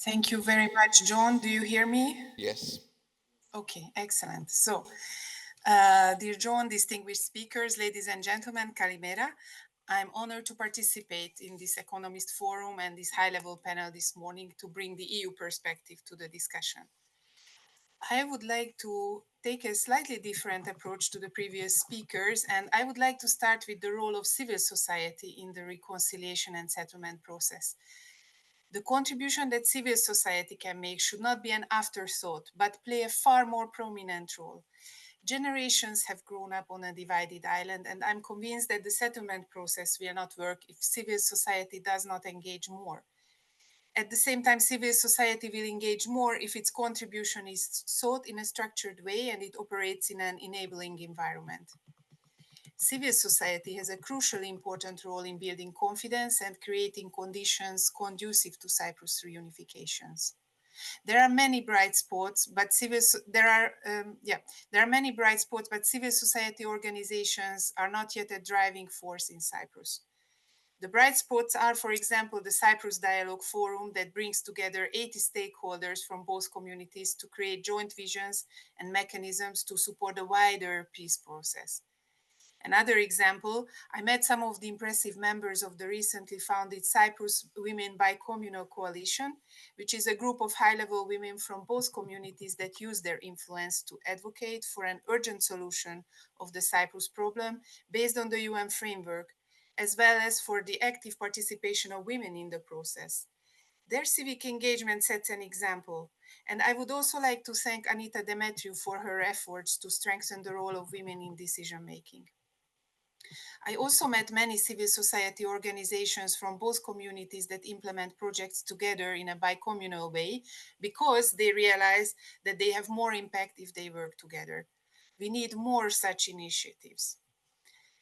Thank you very much, John. Do you hear me? Yes. Okay, excellent. So, dear John, distinguished speakers, ladies and gentlemen, Kalimera. I'm honored to participate in this Economist Forum and this high-level panel this morning to bring the EU perspective to the discussion. I would like to take a slightly different approach to the previous speakers, and I would like to start with the role of civil society in the reconciliation and settlement process. The contribution that civil society can make should not be an afterthought, but play a far more prominent role. Generations have grown up on a divided island, and I'm convinced that the settlement process will not work if civil society does not engage more. At the same time, civil society will engage more if its contribution is sought in a structured way and it operates in an enabling environment. Civil society has a crucially important role in building confidence and creating conditions conducive to Cyprus reunifications. There are many bright spots, but there are many bright spots, but civil society organizations are not yet a driving force in Cyprus. The bright spots are, for example, the Cyprus Dialogue Forum that brings together 80 stakeholders from both communities to create joint visions and mechanisms to support a wider peace process. Another example, I met some of the impressive members of the recently founded Cyprus Women Bicommunal Coalition, which is a group of high-level women from both communities that use their influence to advocate for an urgent solution of the Cyprus problem based on the UN framework, as well as for the active participation of women in the process. Their civic engagement sets an example, and I would also like to thank Anita Demetriou for her efforts to strengthen the role of women in decision-making. I also met many civil society organizations from both communities that implement projects together in a bicommunal way because they realize that they have more impact if they work together. We need more such initiatives.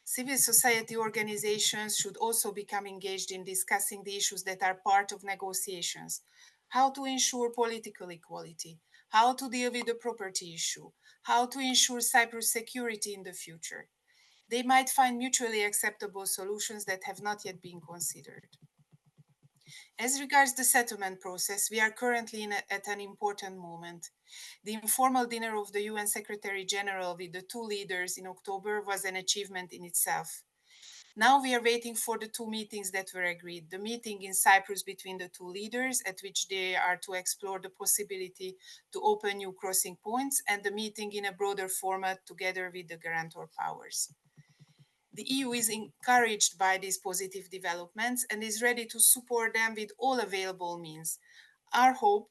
Civil society organizations should also become engaged in discussing the issues that are part of negotiations. How to ensure political equality, how to deal with the property issue, how to ensure Cyprus security in the future. They might find mutually acceptable solutions that have not yet been considered. As regards the settlement process, we are currently at an important moment. The informal dinner of the UN Secretary General with the two leaders in October was an achievement in itself. Now we are waiting for the two meetings that were agreed. The meeting in Cyprus between the two leaders, at which they are to explore the possibility to open new crossing points, and the meeting in a broader format together with the guarantor powers. The EU is encouraged by these positive developments and is ready to support them with all available means. Our hope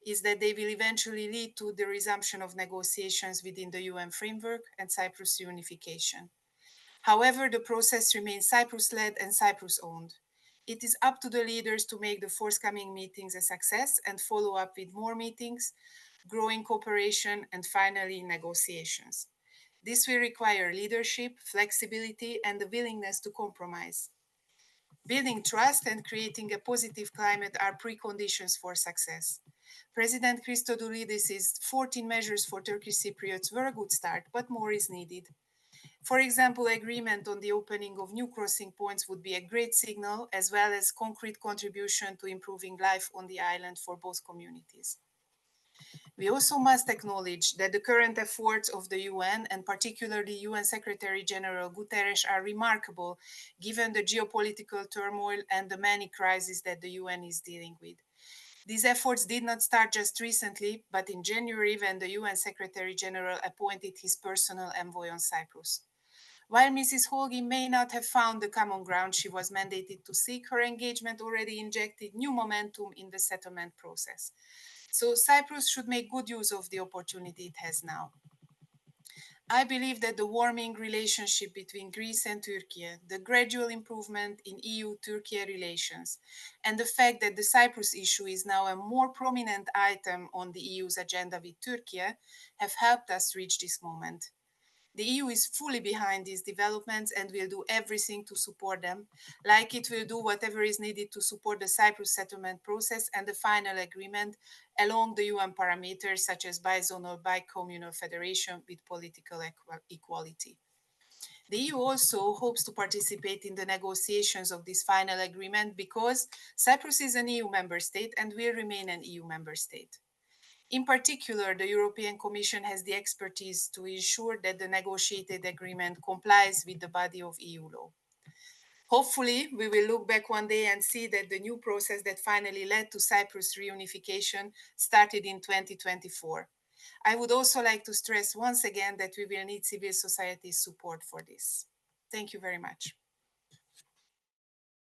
is that they will eventually lead to the resumption of negotiations within the UN framework and Cyprus reunification. However, the process remains Cyprus-led and Cyprus-owned. It is up to the leaders to make the forthcoming meetings a success and follow up with more meetings, growing cooperation, and finally negotiations. This will require leadership, flexibility, and the willingness to compromise. Building trust and creating a positive climate are preconditions for success. President Christodoulidis' 14 measures for Turkish Cypriots were a good start, but more is needed. For example, agreement on the opening of new crossing points would be a great signal, as well as concrete contribution to improving life on the island for both communities. We also must acknowledge that the current efforts of the UN, and particularly UN Secretary General Guterres, are remarkable given the geopolitical turmoil and the many crises that the UN is dealing with. These efforts did not start just recently, but in January when the UN Secretary General appointed his personal envoy on Cyprus. While Mrs. Holgi may not have found the common ground she was mandated to seek, her engagement already injected new momentum in the settlement process. So Cyprus should make good use of the opportunity it has now. I believe that the warming relationship between Greece and Turkey, the gradual improvement in EU-Turkey relations, and the fact that the Cyprus issue is now a more prominent item on the EU's agenda with Turkey have helped us reach this moment. The EU is fully behind these developments and will do everything to support them, like it will do whatever is needed to support the Cyprus settlement process and the final agreement along the UN parameters such as bizonal, bicommunal federation with political equality. The EU also hopes to participate in the negotiations of this final agreement because Cyprus is an EU member state and will remain an EU member state. In particular, the European Commission has the expertise to ensure that the negotiated agreement complies with the body of EU law. Hopefully, we will look back one day and see that the new process that finally led to Cyprus reunification started in 2024. I would also like to stress once again that we will need civil society's support for this. Thank you very much.